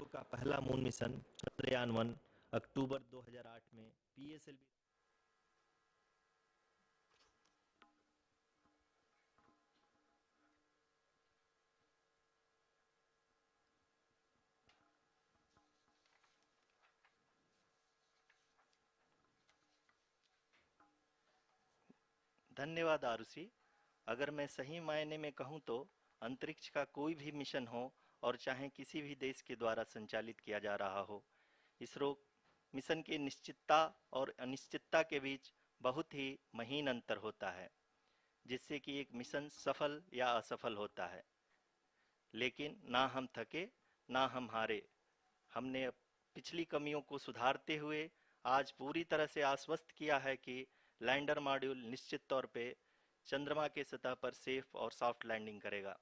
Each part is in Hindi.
का पहला मून मिशन चंद्रयान-1 अक्टूबर 2008 में पीएसएलवी। धन्यवाद आरुषि। अगर मैं सही मायने में कहूँ तो अंतरिक्ष का कोई भी मिशन हो और चाहे किसी भी देश के द्वारा संचालित किया जा रहा हो, इसरो मिशन की निश्चितता और अनिश्चितता के बीच बहुत ही महीन अंतर होता है, जिससे कि एक मिशन सफल या असफल होता है। लेकिन ना हम थके ना हम हारे। हमने पिछली कमियों को सुधारते हुए आज पूरी तरह से आश्वस्त किया है कि लैंडर मॉड्यूल निश्चित तौर पे चंद्रमा के सतह पर सेफ और सॉफ्ट लैंडिंग करेगा।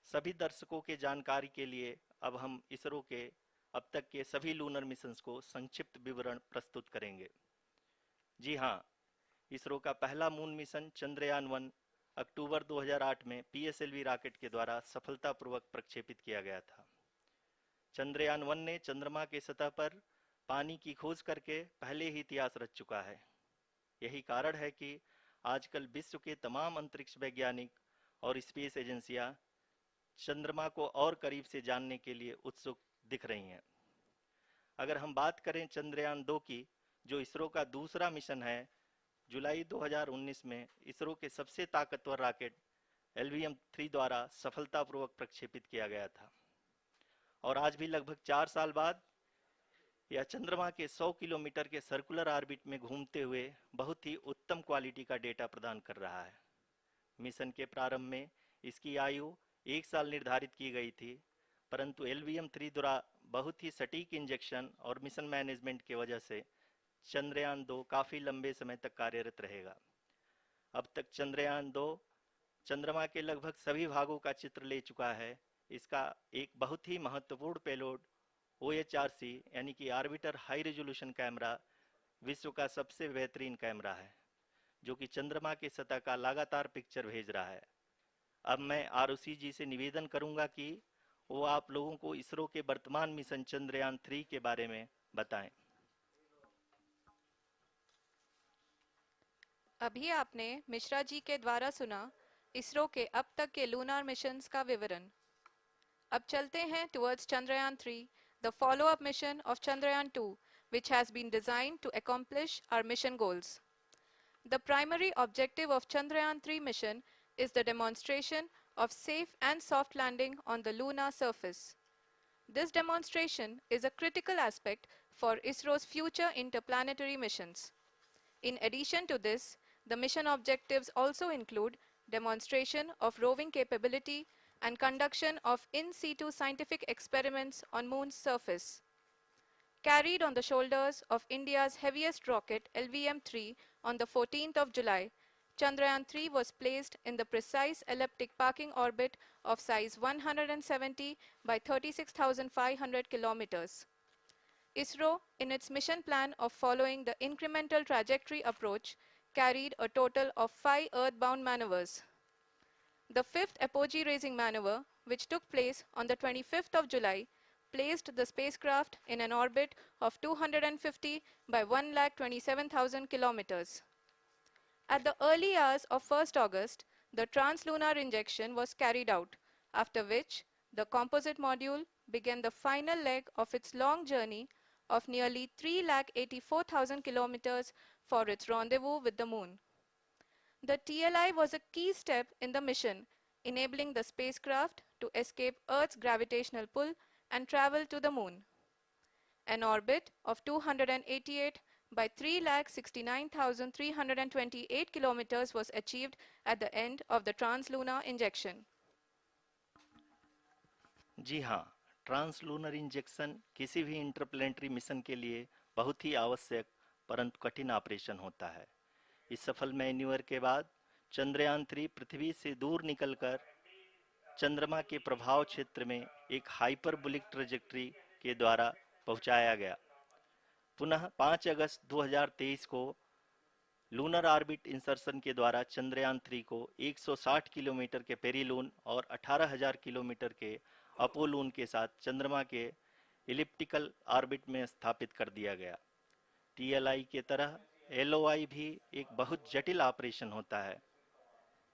सभी दर्शकों के जानकारी के लिए अब हम इसरो के अब तक के सभी लूनर मिशंस को संक्षिप्त विवरण प्रस्तुत करेंगे। जी हाँ, इसरो का पहला मून मिशन चंद्रयान-1 अक्टूबर 2008 में पीएसएलवी रॉकेट के द्वारा सफलतापूर्वक प्रक्षेपित किया गया था। चंद्रयान-1 ने चंद्रमा के सतह पर पानी की खोज करके पहले ही इतिहास रच चुका है। यही कारण है कि आजकल विश्व के तमाम अंतरिक्ष वैज्ञानिक और स्पेस एजेंसियां चंद्रमा को और करीब से जानने के लिए उत्सुक दिख रही हैं। अगर हम बात करें चंद्रयान-2 की, जो इसरो का दूसरा मिशन है, जुलाई 2019 में इसरो के सबसे ताकतवर रॉकेट LVM-3 द्वारा सफलतापूर्वक प्रक्षेपित किया गया था और आज भी लगभग 4 साल बाद यह चंद्रमा के 100 किलोमीटर के सर्कुलर ऑर्बिट में घूमते हुए बहुत ही उत्तम क्वालिटी का डेटा प्रदान कर रहा है। मिशन के प्रारंभ में इसकी आयु 1 साल निर्धारित की गई थी, परंतु LVM-3 द्वारा बहुत ही सटीक इंजेक्शन और मिशन मैनेजमेंट की वजह से चंद्रयान-2 काफ़ी लंबे समय तक कार्यरत रहेगा। अब तक चंद्रयान-2 चंद्रमा के लगभग सभी भागों का चित्र ले चुका है। इसका एक बहुत ही महत्वपूर्ण पेलोड OHRC यानी कि ऑर्बिटर हाई रेजोल्यूशन कैमरा विश्व का सबसे बेहतरीन कैमरा है, जो कि चंद्रमा के सतह का लगातार पिक्चर भेज रहा है। अब मैं आरुषि जी से निवेदन करूंगा कि वो आप लोगों को इसरो के वर्तमान मिशन चंद्रयान-3 के बारे में बताएं। अभी आपने मिश्रा जी के द्वारा सुना इसरो के अब तक के लूनार मिशंस का विवरण। अब चलते हैं towards Chandrayaan-3, the follow-up mission of Chandrayaan-2, which has been designed to accomplish our mission goals. The primary objective of Chandrayaan-3 mission is the demonstration of safe and soft landing on the lunar surface. This demonstration is a critical aspect for ISRO's future interplanetary missions. In addition to this, the mission objectives also include demonstration of roving capability and conduction of in situ scientific experiments on Moon's surface. Carried on the shoulders of India's heaviest rocket LVM-3 on the 14th of July, Chandrayaan-3 was placed in the precise elliptic parking orbit of size 170 by 36,500 kilometers. ISRO, in its mission plan of following the incremental trajectory approach, carried a total of 5 earthbound maneuvers. The fifth apogee raising maneuver, which took place on the 25th of July, placed the spacecraft in an orbit of 250 by 1,27,000 kilometers. At the early hours of 1st August, the translunar injection was carried out, after which the composite module began the final leg of its long journey of nearly 3,84,000 kilometers for its rendezvous with the Moon. The TLI was a key step in the mission, enabling the spacecraft to escape Earth's gravitational pull and travel to the Moon. An orbit of 288 by 3,69,328 kilometers was achieved at the end of the translunar injection. जी हाँ, ट्रांसलूनर इंजेक्शन किसी भी इंटरप्लेनेटरी मिशन के लिए बहुत ही आवश्यक परंतु कठिन ऑपरेशन होता है। इस सफल मैन्यूवर के बाद चंद्रयान-3 पृथ्वी से दूर निकलकर चंद्रमा के प्रभाव क्षेत्र में एक हाइपरबोलिक ट्रेजेक्टरी के द्वारा पहुंचाया गया। पुनः 5 अगस्त 2023 को लूनर ऑर्बिट इंसर्शन के द्वारा चंद्रयान-3 को 160 किलोमीटर के पेरिलून और 18,000 किलोमीटर के अपोलोन के साथ चंद्रमा के इलिप्टिकल ऑर्बिट में स्थापित कर दिया गया। टीएलआई के तरह एलओआई भी एक बहुत जटिल ऑपरेशन होता है।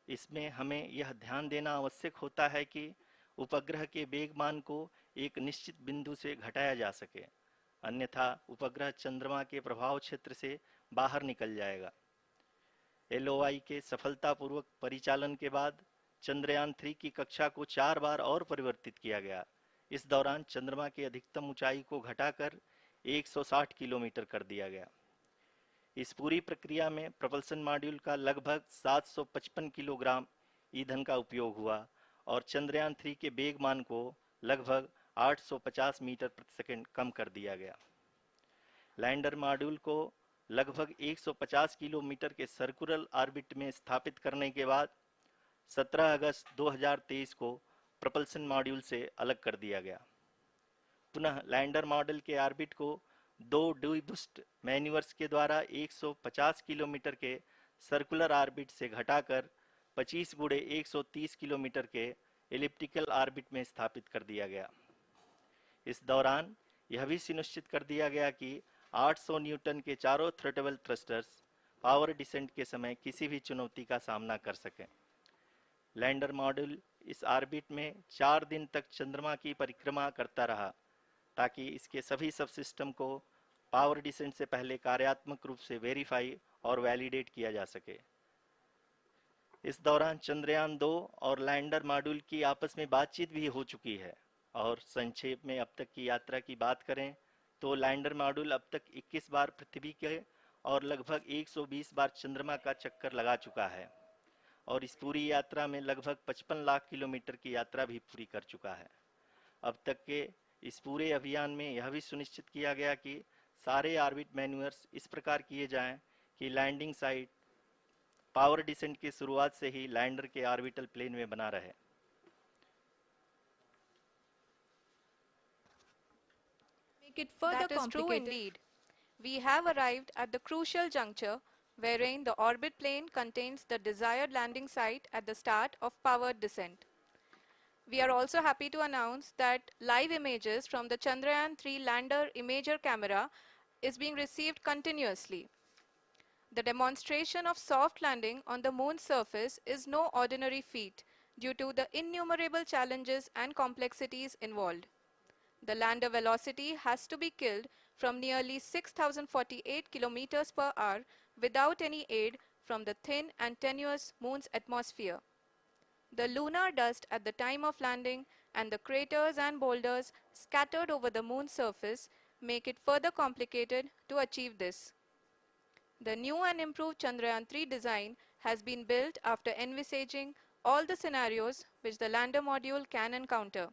इसमें हमें यह ध्यान देना आवश्यक होता है कि उपग्रह के वेग मान को एक निश्चित बिंदु से घटाया जा सके, अन्यथा उपग्रह चंद्रमा के प्रभाव क्षेत्र से बाहर निकल जाएगा। एलओआई के सफलतापूर्वक परिचालन के बाद चंद्रयान 3 की कक्षा को 4 बार और परिवर्तित किया गया। इस दौरान चंद्रमा की अधिकतम ऊंचाई को घटाकर 160 किलोमीटर कर दिया गया। इस पूरी प्रक्रिया में प्रपल्सन मॉड्यूल का लगभग 755 किलोग्राम ईंधन का उपयोग हुआ और चंद्रयान 3 के वेग मान को लगभग 850 मीटर प्रति सेकंड कम कर दिया गया। लैंडर मॉड्यूल को लगभग 150 किलोमीटर के सर्कुलर ऑर्बिट में स्थापित करने के बाद 17 अगस्त 2023 को प्रपल्सन मॉड्यूल से अलग कर दिया गया। पुनः लैंडर मॉड्यूल के ऑर्बिट को 2 डीबूस्ट मैन्यूवर्स के द्वारा 150 किलोमीटर के सर्कुलर ऑर्बिट से घटाकर 25 गुणे 130 किलोमीटर के एलिप्टिकल ऑर्बिट में स्थापित कर दिया गया। इस दौरान यह भी सुनिश्चित कर दिया गया कि 800 न्यूटन के चारों थ्रोटेबल थ्रस्टर्स पावर डिसेंट के समय किसी भी चुनौती का सामना कर सकें। लैंडर मॉड्यूल इस ऑर्बिट में 4 दिन तक चंद्रमा की परिक्रमा करता रहा ताकि इसके सभी सब सिस्टम को पावर डिसेंट से पहले कार्यात्मक रूप से वेरीफाई और वैलिडेट किया जा सके। इस दौरान चंद्रयान 2 और लैंडर मॉड्यूल की आपस में बातचीत भी हो चुकी है। और संक्षेप में अब तक की यात्रा की बात करें तो लैंडर मॉड्यूल अब तक 21 बार पृथ्वी के और लगभग 120 बार चंद्रमा का चक्कर लगा चुका है और इस पूरी यात्रा में लगभग 55 लाख किलोमीटर की यात्रा भी पूरी कर चुका है। अब तक के इस पूरे अभियान में यह भी सुनिश्चित किया गया कि सारे ऑर्बिट मैन्यूवर्स इस प्रकार किए जाएं कि लैंडिंग साइट पावर डिसेंट की शुरुआत से ही लैंडर के ऑर्बिटल प्लेन में बना रहे। Make it further That is true complicated. indeed. We have arrived at the crucial juncture wherein the orbit plane contains the desired landing site at the start of powered descent. We are also happy to announce that live images from the Chandrayaan 3 lander imager camera is being received continuously. The demonstration of soft landing on the moon's surface is no ordinary feat due to the innumerable challenges and complexities involved. The lander velocity has to be killed from nearly 6,048 kilometers per hour without any aid from the thin and tenuous moon's atmosphere. The lunar dust at the time of landing and the craters and boulders scattered over the moon's surface make it further complicated to achieve this. The new and improved Chandrayaan 3 design has been built after envisaging all the scenarios which the lander module can encounter.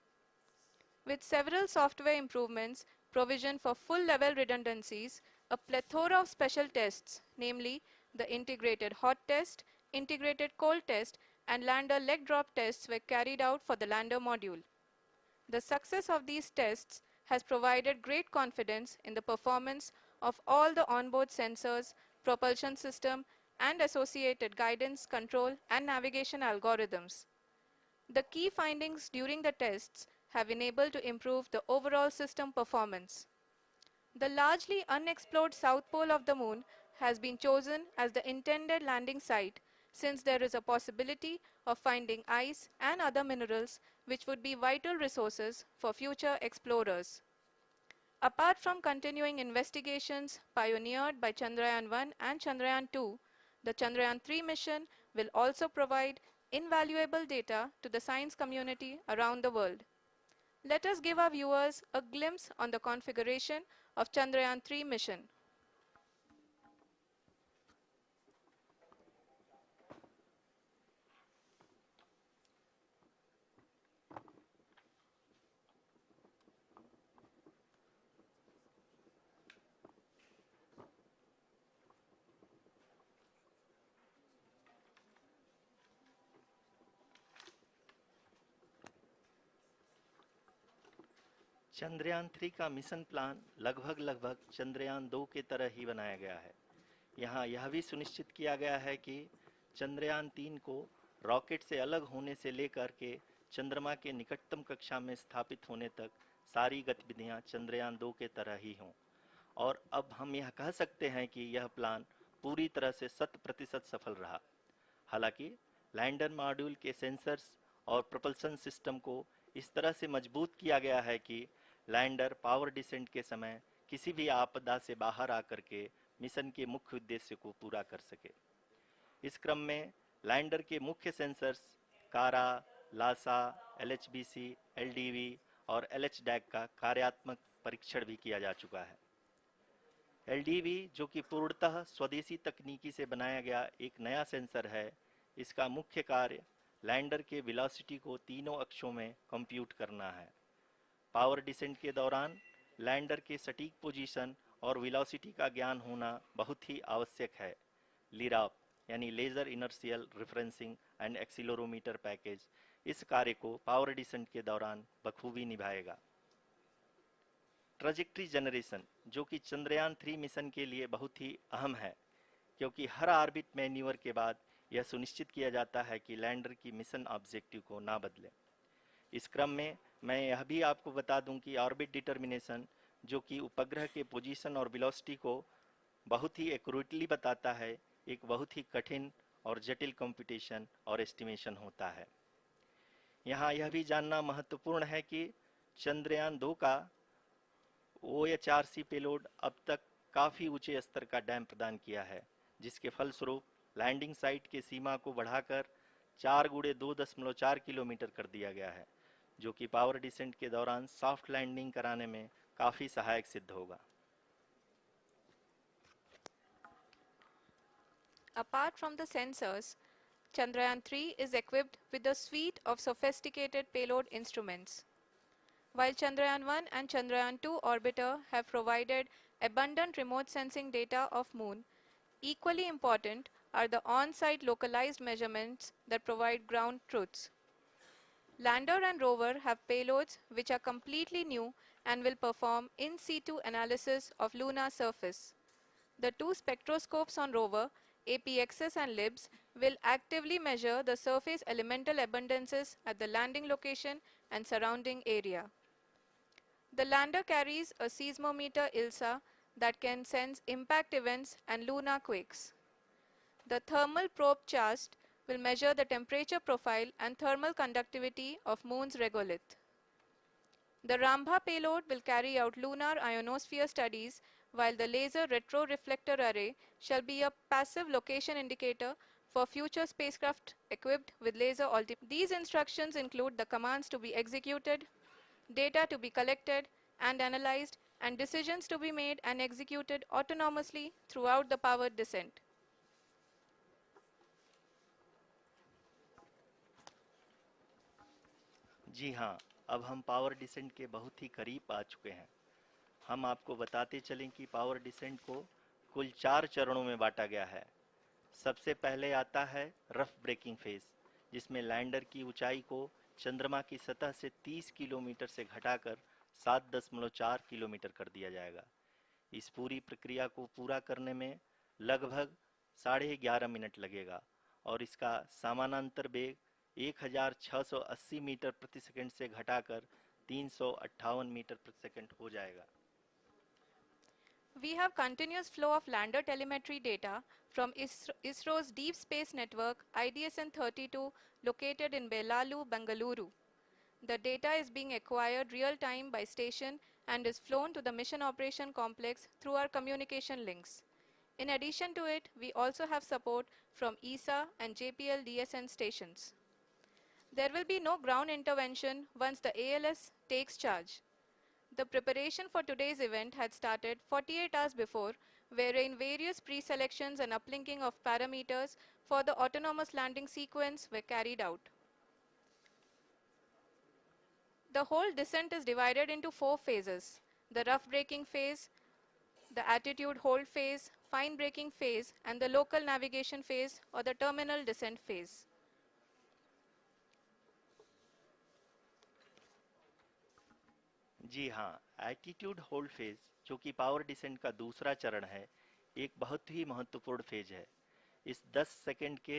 With several software improvements, provision for full-level redundancies, a plethora of special tests, namely the integrated hot test, integrated cold test, and lander leg drop tests were carried out for the lander module. The success of these tests has provided great confidence in the performance of all the onboard sensors, propulsion system, and associated guidance, control, and navigation algorithms. The key findings during the tests have enabled to improve the overall system performance. The largely unexplored south pole of the moon has been chosen as the intended landing site since there is a possibility of finding ice and other minerals which would be vital resources for future explorers. Apart from continuing investigations pioneered by Chandrayaan 1 and Chandrayaan 2, the Chandrayaan 3 mission will also provide invaluable data to the science community around the world. Let us give our viewers a glimpse on the configuration of Chandrayaan 3 mission. Chandrayaan 3 का मिशन प्लान लगभग चंद्रयान 2 के तरह ही बनाया गया है। यहाँ यह भी सुनिश्चित किया गया है कि चंद्रयान 3 को रॉकेट से अलग होने से लेकर के चंद्रमा के निकटतम कक्षा में स्थापित होने तक सारी गतिविधियां चंद्रयान 2 के तरह ही हों। और अब हम यह कह सकते हैं कि यह प्लान पूरी तरह से 100% सफल रहा। हालांकि लैंडर मॉड्यूल के सेंसर्स और प्रोपल्शन सिस्टम को इस तरह से मजबूत किया गया है कि लैंडर पावर डिसेंट के समय किसी भी आपदा से बाहर आकर के मिशन के मुख्य उद्देश्य को पूरा कर सके। इस क्रम में लैंडर के मुख्य सेंसर्स कारा, लासा, LHBC, LDV और LHDAC का कार्यात्मक परीक्षण भी किया जा चुका है। LDV, जो कि पूर्णतः स्वदेशी तकनीकी से बनाया गया एक नया सेंसर है, इसका मुख्य कार्य लैंडर के वेलोसिटी को तीनों अक्षों में कंप्यूट करना है। पावर डिसेंट के दौरान लैंडर के सटीक पोजीशन और वेलोसिटी का ज्ञान होना बहुत ही आवश्यक है। लिराप यानी laser inertial referencing and accelerometer package इस कार्य को पावर डिसेंट के दौरान बखूबी निभाएगा। ट्रैजेक्टरी जनरेशन, जो कि चंद्रयान 3 मिशन के लिए बहुत ही अहम है, क्योंकि हर ऑर्बिट मैन्यूवर के बाद यह सुनिश्चित किया जाता है कि लैंडर की मिशन ऑब्जेक्टिव को ना बदले। इस क्रम में मैं यह भी आपको बता दूं कि ऑर्बिट डिटर्मिनेशन, जो कि उपग्रह के पोजीशन और वेलोसिटी को बहुत ही एक्यूरेटली बताता है, एक बहुत ही कठिन और जटिल कंप्यूटेशन और एस्टिमेशन होता है। यहाँ यह भी जानना महत्वपूर्ण है कि चंद्रयान 2 का OHRC पेलोड अब तक काफ़ी ऊंचे स्तर का डैम प्रदान किया है, जिसके फलस्वरूप लैंडिंग साइट के सीमा को बढ़ाकर 4 × 2.4 किलोमीटर कर दिया गया है, जो कि पावर डिसेंट के दौरान सॉफ्ट लैंडिंग कराने में काफ़ी सहायक सिद्ध होगा। Apart from the sensors, Chandrayaan 3 is equipped with a suite of sophisticated payload instruments. While Chandrayaan 1 and Chandrayaan 2 orbiter have provided abundant remote sensing data of Moon, equally important are the on-site localized measurements that provide ground truths. Lander and rover have payloads which are completely new and will perform in situ analysis of lunar surface. The two spectroscopes on rover, APXS and LIBS, will actively measure the surface elemental abundances at the landing location and surrounding area. The lander carries a seismometer ILSA that can sense impact events and lunar quakes. The thermal probe CHAST will measure the temperature profile and thermal conductivity of Moon's regolith. The Rambha payload will carry out lunar ionosphere studies, while the laser retroreflector array shall be a passive location indicator for future spacecraft equipped with laser altimeter. These instructions include the commands to be executed, data to be collected and analyzed, and decisions to be made and executed autonomously throughout the powered descent. जी हाँ, अब हम पावर डिसेंट के बहुत ही करीब आ चुके हैं। हम आपको बताते चलें कि पावर डिसेंट को कुल 4 चरणों में बांटा गया है। सबसे पहले आता है रफ ब्रेकिंग फेज, जिसमें लैंडर की ऊंचाई को चंद्रमा की सतह से 30 किलोमीटर से घटाकर 7.4 किलोमीटर कर दिया जाएगा। इस पूरी प्रक्रिया को पूरा करने में लगभग 11.5 मिनट लगेगा और इसका समानांतर वेग 1680 मीटर प्रति सेकंड से घटाकर 358 मीटर प्रति सेकंड हो जाएगा। We have continuous flow of lander telemetry data from ISRO's Deep Space Network IDSN-32 located in Belalu, Bengaluru. The data is being acquired real-time by station and is flown to the Mission Operation Complex through our communication links. In addition to it, we also have support from ESA and JPL DSN stations. There will be no ground intervention once the ALS takes charge. The preparation for today's event had started 48 hours before, wherein various pre-selections and uplinking of parameters for the autonomous landing sequence were carried out. The whole descent is divided into 4 phases: the rough braking phase, the attitude hold phase, fine braking phase, and the local navigation phase or the terminal descent phase. जी हाँ, एटीट्यूड होल्ड फेज, जो कि पावर डिसेंट का दूसरा चरण है, एक बहुत ही महत्वपूर्ण फेज है। इस 10 सेकंड के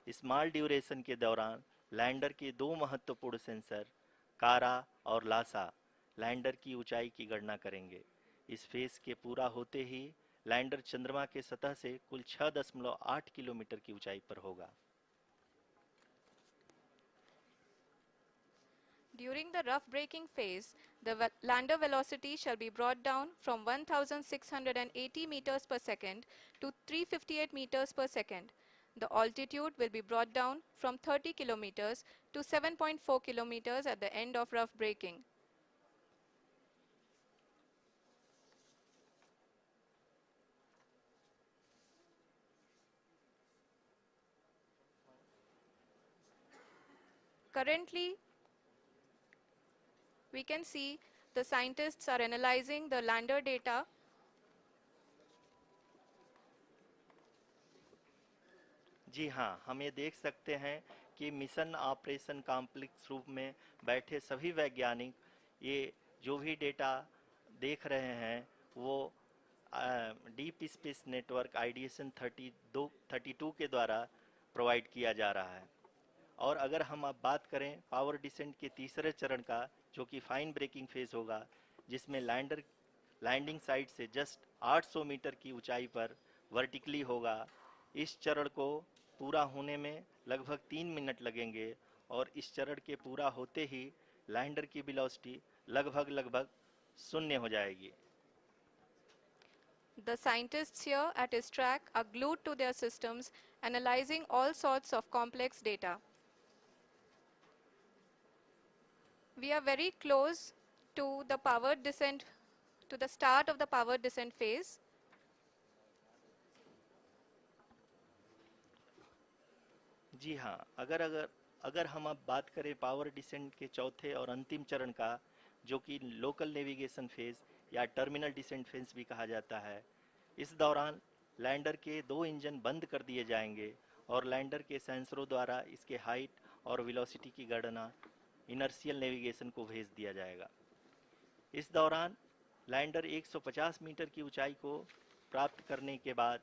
स्मॉल ड्यूरेशन के दौरान लैंडर के दो महत्वपूर्ण सेंसर कारा और लासा लैंडर की ऊंचाई की गणना करेंगे। इस फेज के पूरा होते ही लैंडर चंद्रमा के सतह से कुल 6.8 किलोमीटर की ऊंचाई पर होगा। During the rough braking phase, the lander velocity shall be brought down from 1680 meters per second to 358 meters per second. The altitude will be brought down from 30 kilometers to 7.4 kilometers at the end of rough braking. Currently, we can see the scientists are analyzing the lander data. जी हाँ, हम ये देख सकते हैं कि मिशन ऑपरेशन कॉम्प्लेक्स रूप में बैठे सभी वैज्ञानिक ये जो भी डेटा देख रहे हैं वो डीप स्पेस नेटवर्क आईडीएसन 32 के द्वारा प्रोवाइड किया जा रहा है। और अगर हम अब बात करें पावर डिसेंट के तीसरे चरण का, जो कि फाइन ब्रेकिंग फेज होगा, जिसमें लैंडर लैंडिंग साइट से जस्ट 800 मीटर की ऊंचाई पर वर्टिकली होगा। इस चरण को पूरा होने में लगभग 3 मिनट लगेंगे और इस चरण के पूरा होते ही लैंडर की वेलोसिटी लगभग शून्य हो जाएगी। The scientists here at ISTRAC are glued to their systems, analyzing all sorts of complex data. We are very close to the power descent, to the start of the power descent phase. जी हाँ, अगर हम अब बात करें पावर डिसेंट के चौथे और अंतिम चरण का, जो कि लोकल नेविगेशन फेज या टर्मिनल डिसेंट फेज भी कहा जाता है, इस दौरान लैंडर के 2 इंजन बंद कर दिए जाएंगे और लैंडर के सेंसरों द्वारा इसके हाइट और वेलोसिटी की गणना इनर्शियल नेविगेशन को भेज दिया जाएगा। इस दौरान लैंडर 150 मीटर की ऊंचाई को प्राप्त करने के बाद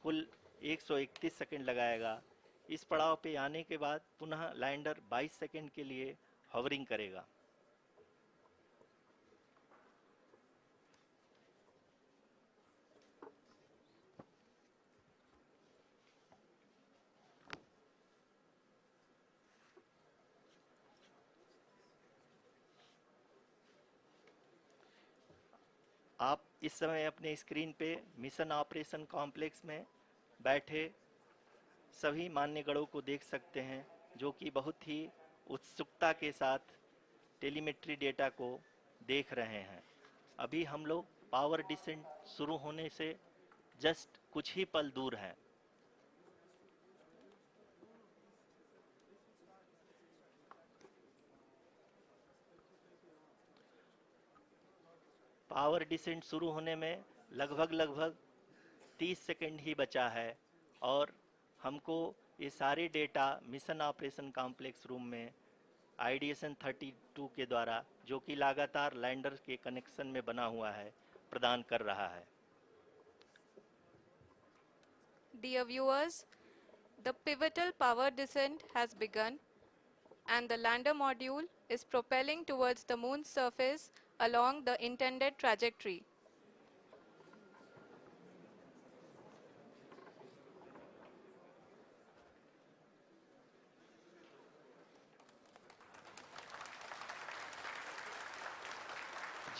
कुल 131 सेकंड लगाएगा। इस पड़ाव पे आने के बाद पुनः लैंडर 22 सेकंड के लिए हवरिंग करेगा। आप इस समय अपने स्क्रीन पे मिशन ऑपरेशन कॉम्प्लेक्स में बैठे सभी मान्यगणों को देख सकते हैं, जो कि बहुत ही उत्सुकता के साथ टेलीमेट्री डेटा को देख रहे हैं। अभी हम लोग पावर डिसेंट शुरू होने से जस्ट कुछ ही पल दूर हैं। पावर डिसेंट शुरू होने में लगभग 30 सेकंड ही बचा है और हमको ये सारे data mission operation complex room में आईडीएसन 32 के द्वारा, जो कि लगातार लैंडर के कनेक्शन में बना हुआ है, प्रदान कर रहा है। Dear viewers, the pivotal power descent has begun and the lander module is propelling towards the moon's surface along the intended trajectory.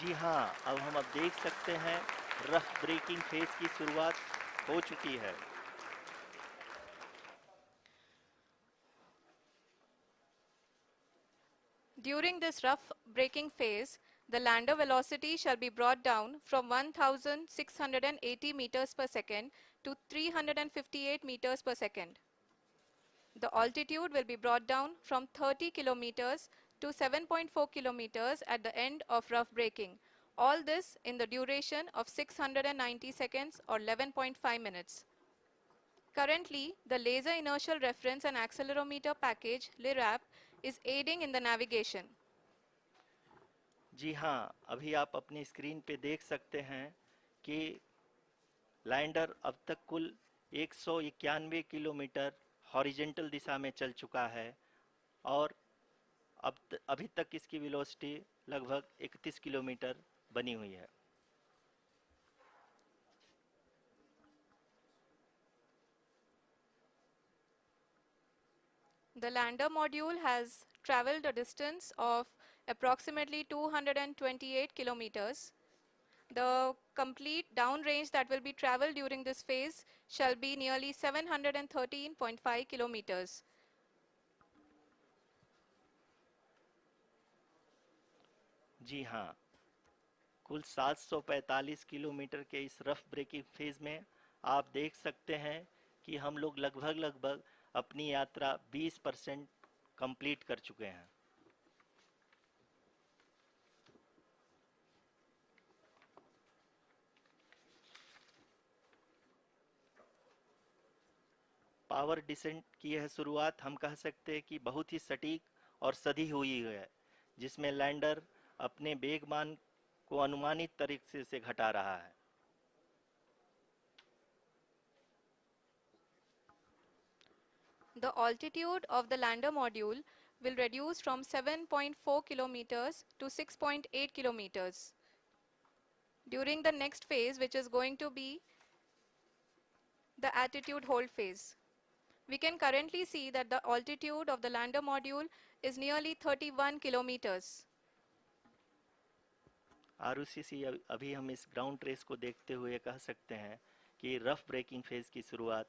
जी हाँ, अब हम देख सकते हैं रफ ब्रेकिंग फेज की शुरुआत हो चुकी है। During this rough braking phase, the lander velocity shall be brought down from 1680 meters per second to 358 meters per second. The altitude will be brought down from 30 kilometers to 7.4 kilometers at the end of rough braking. All this in the duration of 690 seconds or 11.5 minutes. Currently, the Laser Inertial Reference and Accelerometer package, LIRAP, is aiding in the navigation. जी हाँ, अभी आप अपनी स्क्रीन पे देख सकते हैं कि लैंडर अब तक कुल 191 किलोमीटर हॉरिजेंटल दिशा में चल चुका है और अभी तक इसकी वेलोसिटी लगभग 31 किलोमीटर बनी हुई है। The lander module has traveled a distance of approximately 228 kilometers. The complete downrange that will be traveled during this phase shall be nearly 713.5 kilometers. जी हाँ, कुल 745 किलोमीटर के इस रफ ब्रेकिंग फेज में आप देख सकते हैं कि हम लोग लगभग अपनी यात्रा 20% कंप्लीट कर चुके हैं। पावर डिसेंट की यह शुरुआत हम कह सकते हैं कि बहुत ही सटीक और सधी हुई है, जिसमें लैंडर अपने वेगमान को अनुमानित तरीके से घटा रहा है। The altitude of the lander module will reduce from 7.4 kilometers to 6.8 kilometers. During the next phase, which is going to be the attitude hold phase. We can currently see that the altitude of the lander module is nearly 31 kilometers. Arushi, अभी हम इस ग्राउंड ट्रेस को देखते हुए कह सकते हैं कि रफ ब्रेकिंग फेज की शुरुआत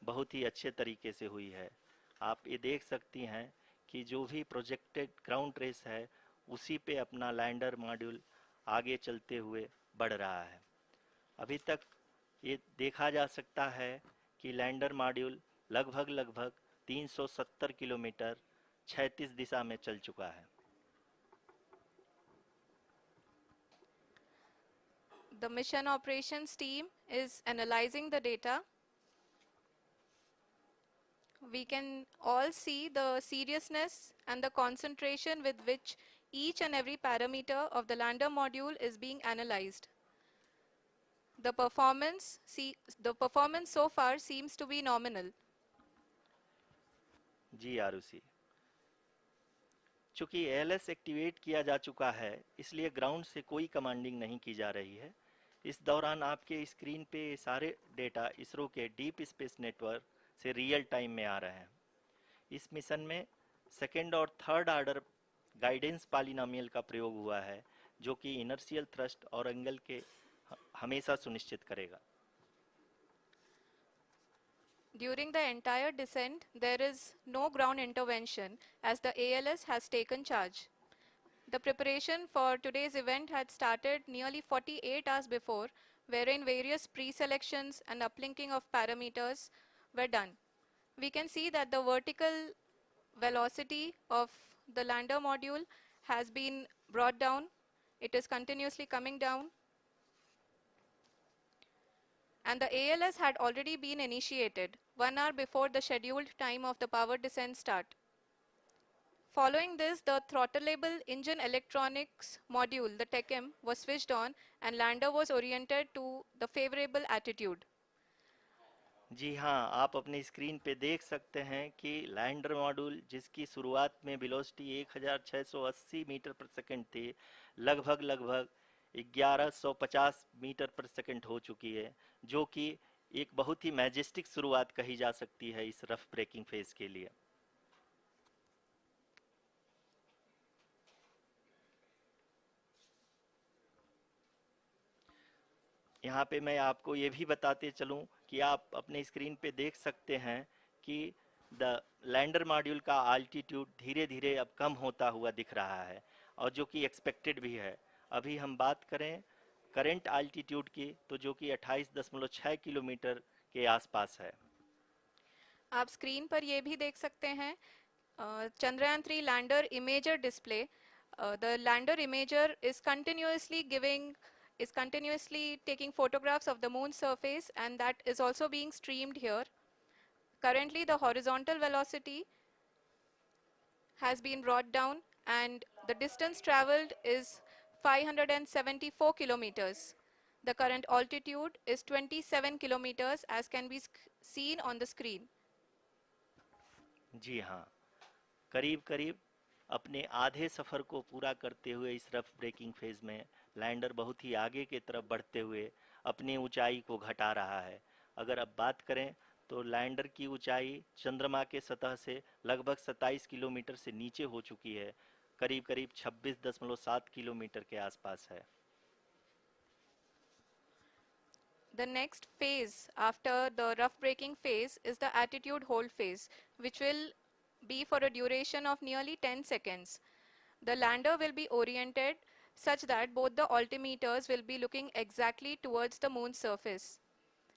बहुत ही अच्छे तरीके से हुई है। आप ये देख सकती हैं कि जो भी प्रोजेक्टेड ग्राउंड ट्रेस है उसी पे अपना लैंडर मॉड्यूल आगे चलते हुए बढ़ रहा है। अभी तक ये देखा जा सकता है कि लैंडर मॉड्यूल लगभग 370 किलोमीटर क्षैतिज दिशा में चल चुका है। The mission operations team is analyzing the data. We can all see the seriousness and the concentration with which each and every parameter of the lander module is being analyzed. The performance so far seems to be nominal. जी आरुषि, चूंकि एएलएस एक्टिवेट किया जा चुका है इसलिए ग्राउंड से कोई कमांडिंग नहीं की जा रही है। इस दौरान आपके स्क्रीन पे सारे डेटा इसरो के डीप स्पेस नेटवर्क से रियल टाइम में आ रहे हैं। इस मिशन में सेकेंड और थर्ड ऑर्डर गाइडेंस पॉलिनोमियल का प्रयोग हुआ है, जो कि इनर्शियल थ्रस्ट और एंगल के हमेशा सुनिश्चित करेगा। During the entire descent, there is no ground intervention as the ALS has taken charge. The preparation for today's event had started nearly 48 hours before, wherein various pre-selections and uplinking of parameters were done. We can see that the vertical velocity of the lander module has been brought down. It is continuously coming down. And the ALS had already been initiated 1 hour before the scheduled time of the power descent start. Following this, the throttleable engine electronics module, the TECM, was switched on and lander was oriented to the favorable attitude. जी हाँ, आप अपने स्क्रीन पे देख सकते हैं कि लैंडर मॉड्यूल जिसकी शुरुआत में वेलोसिटी 1680 मीटर पर सेकंड थी, लगभग 1150 मीटर पर सेकंड हो चुकी है, जो कि एक बहुत ही मैजेस्टिक शुरुआत कही जा सकती है इस रफ ब्रेकिंग फेज के लिए। यहाँ पे मैं आपको ये भी बताते चलूँ कि आप अपने स्क्रीन पे देख सकते हैं कि द लैंडर मॉड्यूल का आल्टीट्यूड धीरे धीरे अब कम होता हुआ दिख रहा है, और जो कि एक्सपेक्टेड भी है। अभी हम बात करें करंट आल्टीट्यूड की, तो जो कि 28.6 किलोमीटर के आसपास है। आप स्क्रीन पर ये भी देख सकते हैं Chandrayaan 3 lander imager display. The lander imager is continuously taking photographs of the moon's surface, and that is also being streamed here. Currently, the horizontal velocity has been brought down and the distance traveled is 574 kilometers. The current altitude is 27 kilometers as can be seen on the screen. जी हाँ, करीब करीब अपने आधे सफ़र को पूरा करते हुए इस रफ ब्रेकिंग फेज में लैंडर बहुत ही आगे की तरफ बढ़ते हुए अपनी ऊंचाई को घटा रहा है। अगर अब बात करें तो लैंडर की ऊंचाई चंद्रमा के सतह से लगभग 27 किलोमीटर से नीचे हो चुकी है, करीब करीब 26.7 किलोमीटर के आसपास है। The next phase after the rough braking phase is the attitude hold phase, which will be for a duration of nearly 10 seconds. The lander will be oriented such that both the altimeters will be looking exactly towards the moon's surface.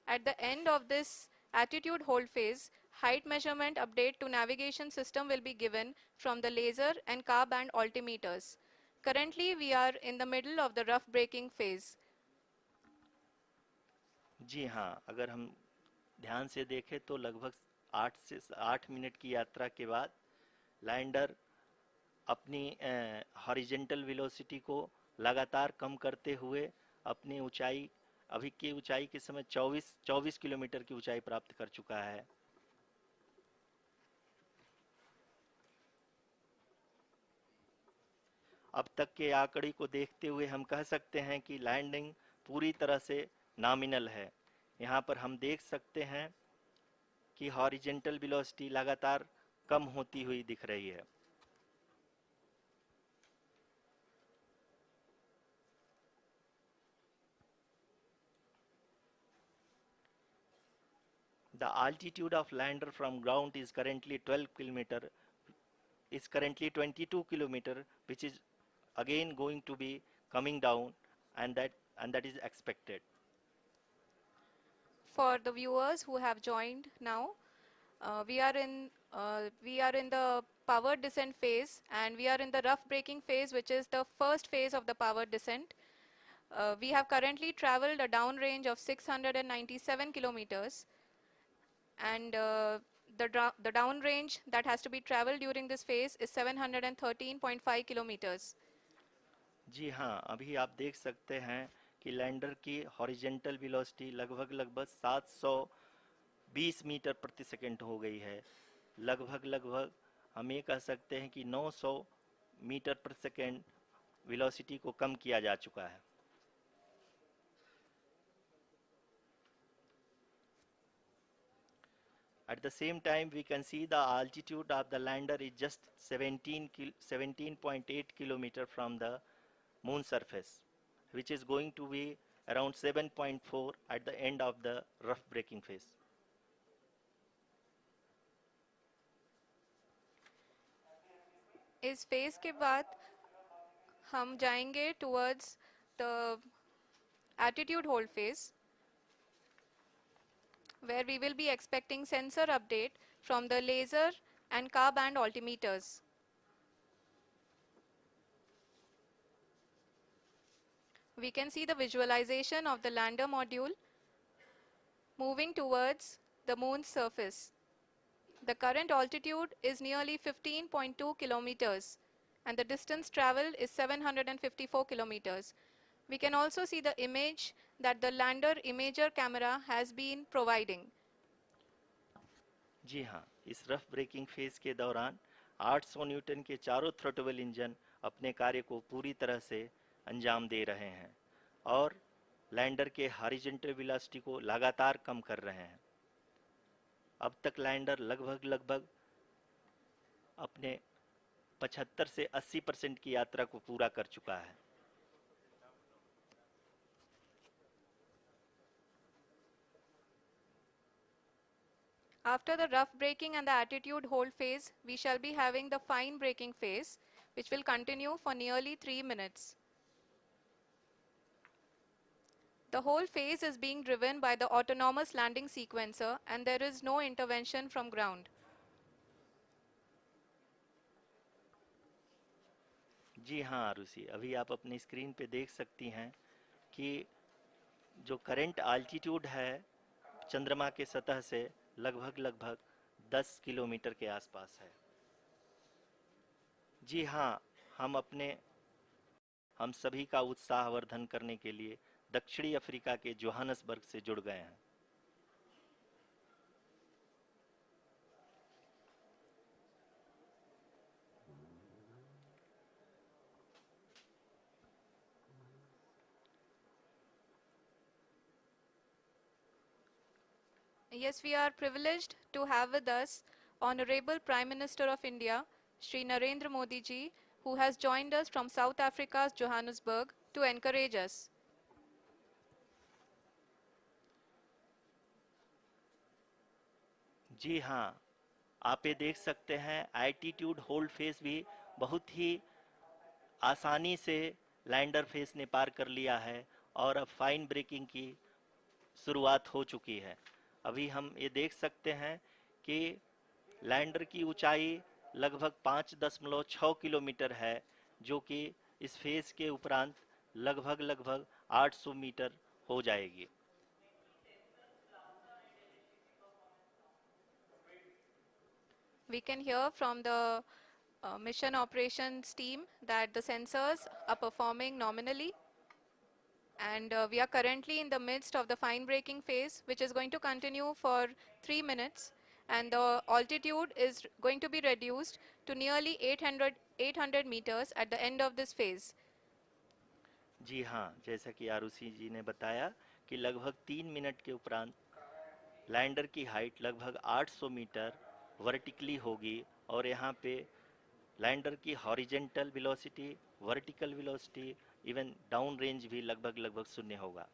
At the end of this attitude hold phase, height measurement update to navigation system will be given from the laser and car band altimeters. Currently, we are in the middle of the rough braking phase. जी हाँ, अगर हम ध्यान से देखें तो लगभग 8 की यात्रा के बाद लैंडर अपनी हॉरिजेंटल वेलोसिटी को लगातार कम करते हुए अपनी ऊंचाई अभी की ऊंचाई के समय 24 किलोमीटर की ऊंचाई प्राप्त कर चुका है। अब तक के आंकड़े को देखते हुए हम कह सकते हैं कि लैंडिंग पूरी तरह से नॉमिनल है। यहाँ पर हम देख सकते हैं कि हॉरिजेंटल वेलोसिटी लगातार कम होती हुई दिख रही है। The altitude of lander from ground is currently 22 kilometer, which is again going to be coming down, and that is expected. For the viewers who have joined now, we are in the power descent phase, and we are in the rough braking phase, which is the first phase of the power descent. We have currently traveled a downrange of 697 kilometers, and the downrange that has to be traveled during this phase is 713.5 kilometers. जी हाँ, अभी आप देख सकते हैं कि लैंडर की हॉरिजेंटल वेलोसिटी लगभग 720 मीटर प्रति सेकंड हो गई है। लगभग हम ये कह सकते हैं कि 900 मीटर प्रति सेकंड वेलोसिटी को कम किया जा चुका है। At the same time, we can see the altitude of the lander is just 17.8 kilometer from the moon surface, which is going to be around 7.4 at the end of the rough braking phase. इस phase के बाद हम जाएंगे towards the attitude hold phase, where we will be expecting sensor update from the laser and car band altimeters. We can see the visualization of the lander module moving towards the moon's surface. The current altitude is nearly 15.2 kilometers, and the distance traveled is 754 kilometers. We can also see the image that the lander imager camera has been providing. जी हाँ, इस रफ ब्रेकिंग फेज के दौरान 800 न्यूटन के चारों थ्रोटल इंजन अपने कार्य को पूरी तरह से अंजाम दे रहे हैं और लैंडर के हॉरिजॉन्टल वेलोसिटी को लगातार कम कर रहे हैं। अब तक लैंडर लगभग अपने 75 से 80% की यात्रा को पूरा कर चुका है। After the rough braking and the attitude hold phase, we shall be having the fine braking phase, which will continue for nearly 3 minutes. The whole phase is being driven by the autonomous landing sequencer, and there is no intervention from ground. जी हाँ आरुषि, अभी आप अपनी स्क्रीन पे देख सकती हैं कि जो करंट आल्टीट्यूड है चंद्रमा के सतह से लगभग 10 किलोमीटर के आसपास है। जी हाँ, हम सभी का उत्साहवर्धन करने के लिए दक्षिणी अफ्रीका के जोहानसबर्ग से जुड़ गए हैं। Yes, we are privileged to have with us Honorable Prime Minister of India, Shri Narendra Modi ji, who has joined us from South Africa's Johannesburg to encourage us. जी हाँ, आप ये देख सकते हैं एल्टीट्यूड होल्ड फेस भी बहुत ही आसानी से लैंडर फेस ने पार कर लिया है और अब फाइन ब्रेकिंग की शुरुआत हो चुकी है। अभी हम ये देख सकते हैं कि लैंडर की ऊंचाई लगभग 5.6 किलोमीटर है, जो कि इस फेज के उपरांत लगभग 800 मीटर हो जाएगी। We can hear from the mission operations team that the sensors are performing nominally, and we are currently in the midst of the fine braking phase, which is going to continue for 3 minutes, and the altitude is going to be reduced to nearly 800 meters at the end of this phase. जी हाँ, जैसा कि आरुषि जी ने बताया कि लगभग 3 मिनट के उपरांत लैंडर की हाइट लगभग 800 मीटर वर्टिकली होगी और यहाँ पे लैंडर की horizontal velocity, vertical velocity, even down range भी लगभग शून्य होगा।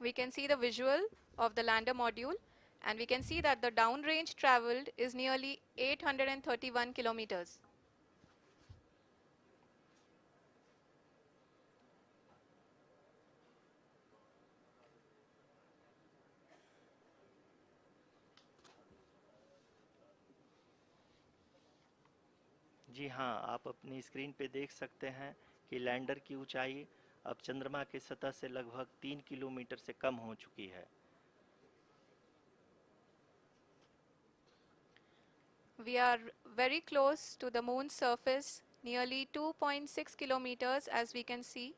We can see the visual of the lander module, and we can see that the downrange traveled is nearly 831 kilometers. जी हाँ, आप अपनी स्क्रीन पे देख सकते हैं कि लैंडर की ऊंचाई अब चंद्रमा की सतह से लगभग 3 किलोमीटर से कम हो चुकी है। We are very close to the moon's surface, nearly 2.6 kilometers as we can see.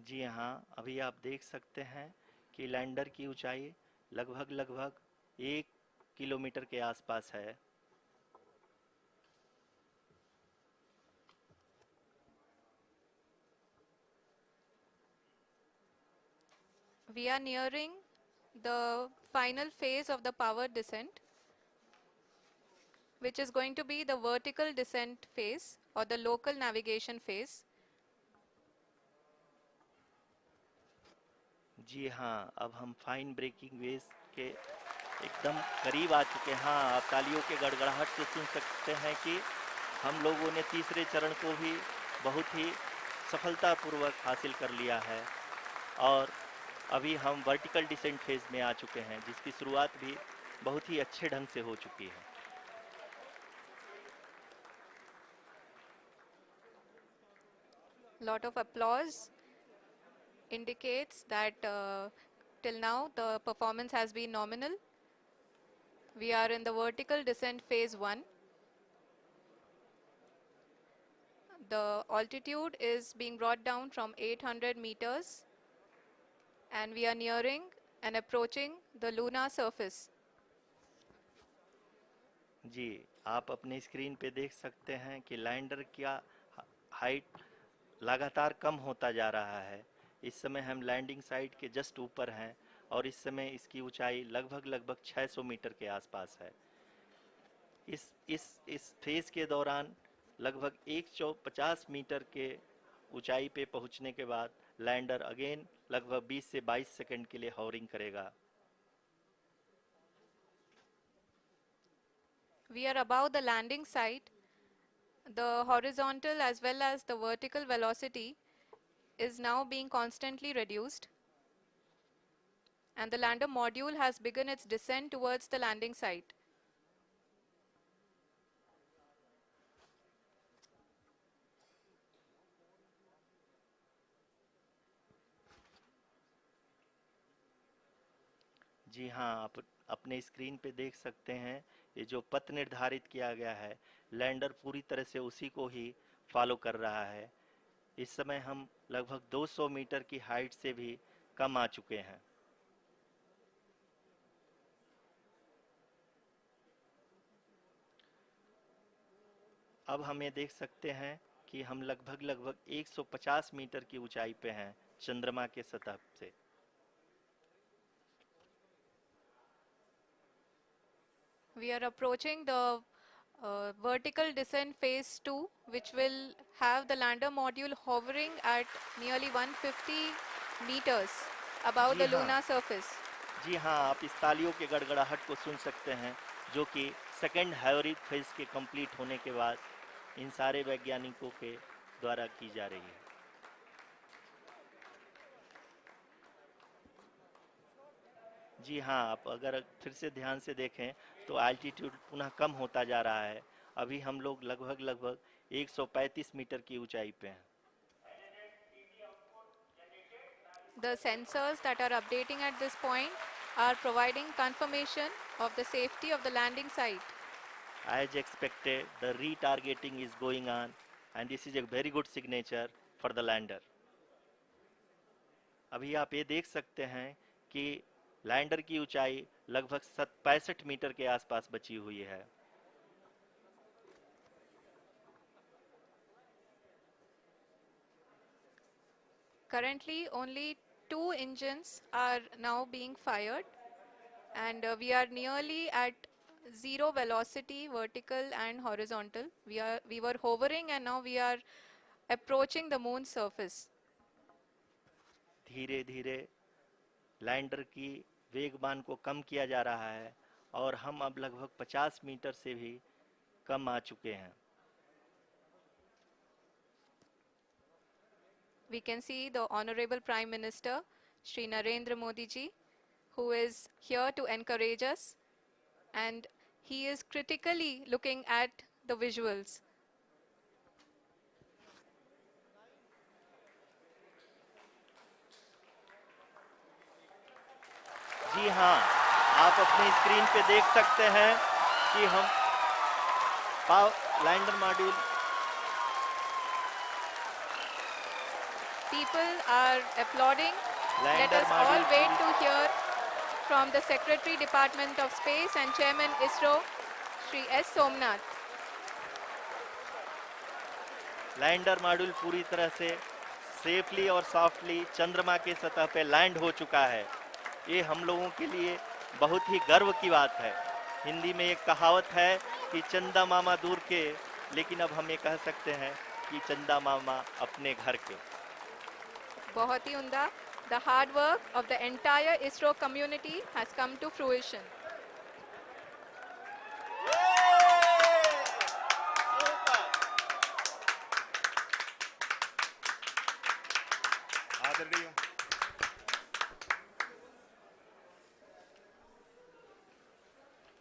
जी हाँ, अभी आप देख सकते हैं कि लैंडर की ऊंचाई लगभग 1 किलोमीटर के आसपास है। We are nearing the final phase of the power descent, which is going to be the vertical descent phase or the local navigation phase. जी हाँ, अब हम फाइन ब्रेकिंग वेव के एकदम करीब आ चुके हैं। हाँ, आप तालियों के गड़गड़ाहट से सुन सकते हैं कि हम लोगों ने तीसरे चरण को भी बहुत ही सफलतापूर्वक हासिल कर लिया है और अभी हम वर्टिकल डिसेंट फेज में आ चुके हैं, जिसकी शुरुआत भी बहुत ही अच्छे ढंग से हो चुकी है। Lot of applause indicates that till now the performance has been nominal. We are in the vertical descent phase 1. The altitude is being brought down from 800 meters, and we are nearing and approaching the lunar surface. जी, आप अपनी स्क्रीन पे देख सकते हैं कि लैंडर का हाइट लगातार कम होता जा रहा है। इस समय हम लैंडिंग साइट के जस्ट ऊपर हैं और इस समय इसकी ऊंचाई लगभग 600 मीटर के आसपास है। इस फेज के दौरान लगभग 150 मीटर के ऊंचाई पे पहुंचने के बाद लैंडर अगेन लगभग 20 से 22 सेकंड के लिए हॉवरिंग करेगा। We are above the landing site. The horizontal as well as the vertical velocity is now being constantly reduced, and the lander module has begun its descent towards the landing site. जी हाँ, आप अपने स्क्रीन पे देख सकते हैं, ये जो पथ निर्धारित किया गया है, लैंडर पूरी तरह से उसी को ही फॉलो कर रहा है। इस समय हम लगभग 200 मीटर की हाइट से भी कम आ चुके हैं। अब हम ये देख सकते हैं कि हम लगभग 150 मीटर की ऊंचाई पे हैं चंद्रमा के सतह से। We are approaching the vertical descent phase 2, which will have the lander module hovering at nearly 150 meters above ji the हाँ, lunar surface. जी हाँ, आप इस तालियों के गड़गड़ाहट को सुन सकते हैं, जो कि सेकेंड हाइब्रिड फेज के कंप्लीट होने के बाद इन सारे वैज्ञानिकों के द्वारा की जा रही है। जी हाँ, आप अगर फिर से ध्यान से देखें तो एल्टीट्यूड पुनः कम होता जा रहा है। अभी हम लोग लगभग 135 मीटर की ऊंचाई पे हैं। The sensors that are updating at this point are providing confirmation of the safety of the landing site. As expected, the retargeting is going on and this is a very good signature for the lander. अभी आप ये देख सकते हैं कि लैंडर की ऊंचाई लगभग 65 मीटर के आसपास बची हुई है। Currently, only 2 engines are now being fired, and we are nearly at zero velocity, vertical and horizontal. We were hovering, and now we are approaching the moon's surface. धीरे धीरे लैंडर की वेगमान को कम किया जा रहा है और हम अब लगभग 50 मीटर से भी कम आ चुके हैं। We can see the Honorable Prime Minister, Shri Narendra Modi ji, who is here to encourage us, and he is critically looking at the visuals. जी हाँ, आप अपनी स्क्रीन पे देख सकते हैं कि हम lander module People are applauding. Let lander us all module wait to hear from the Secretary, Department of Space and Chairman ISRO, Shri S. Somnath. Lander module पूरी तरह से सेफली और सॉफ्टली चंद्रमा के सतह पे लैंड हो चुका है। ये हम लोगों के लिए बहुत ही गर्व की बात है। हिंदी में एक कहावत है कि चंदा मामा दूर के, लेकिन अब हम ये कह सकते हैं कि चंदा मामा अपने घर के। बहुत ही उम्दा. The hard work of the entire ISRO community has come to fruition.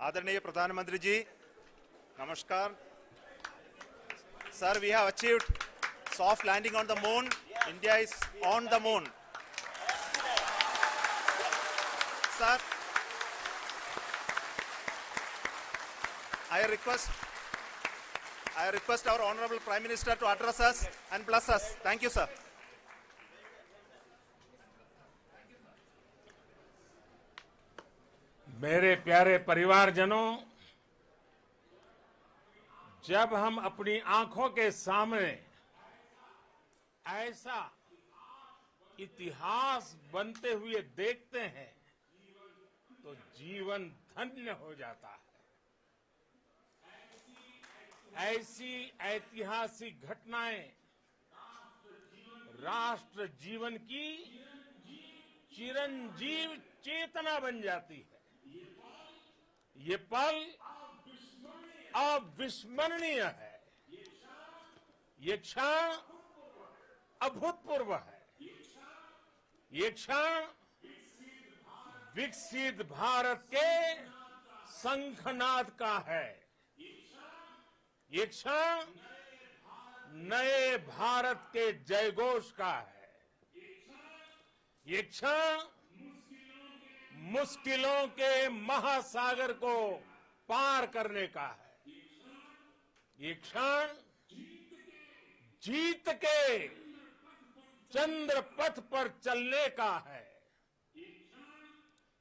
आदरणीय प्रधानमंत्री जी, नमस्कार। Sir, we have achieved soft landing on the moon. India is on the moon. Sir, I request our Honorable Prime Minister to address us and bless us. Thank you, sir. मेरे प्यारे परिवारजनों, जब हम अपनी आंखों के सामने ऐसा इतिहास बनते हुए देखते हैं तो जीवन धन्य हो जाता है। ऐसी ऐतिहासिक घटनाएं राष्ट्र जीवन की चिरंजीव चेतना बन जाती है। ये पल अविस्मरणीय है। ये क्षण अभूतपूर्व है। ये क्षण विकसित भारत के शंखनाद का है। ये क्षण नए भारत के जयघोष का है। ये क्षण मुश्किलों के महासागर को पार करने का है। ये क्षण जीत के चंद्र पथ पर चलने का है।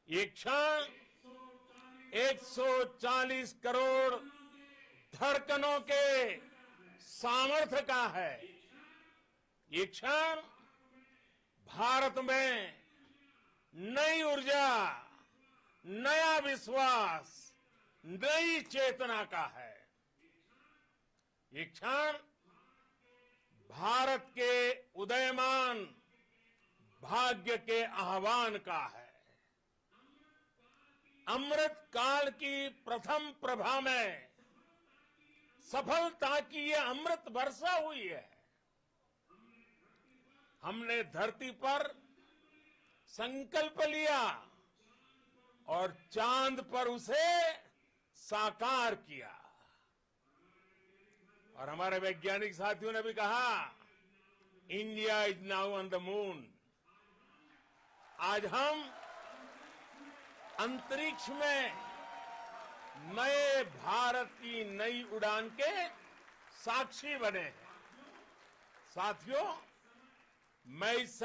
ये क्षण 140 करोड़ धड़कनों के सामर्थ्य का है। ये क्षण भारत में नई ऊर्जा, नया विश्वास, नई चेतना का है। ये क्षण भारत के उदयमान भाग्य के आह्वान का है। अमृत काल की प्रथम प्रभा में सफलता की ये अमृत वर्षा हुई है। हमने धरती पर संकल्प लिया और चांद पर उसे साकार किया। और हमारे वैज्ञानिक साथियों ने भी कहा, India is now on the moon. आज हम अंतरिक्ष में नए भारत की नई उड़ान के साक्षी बने हैं। साथियों, मैं इस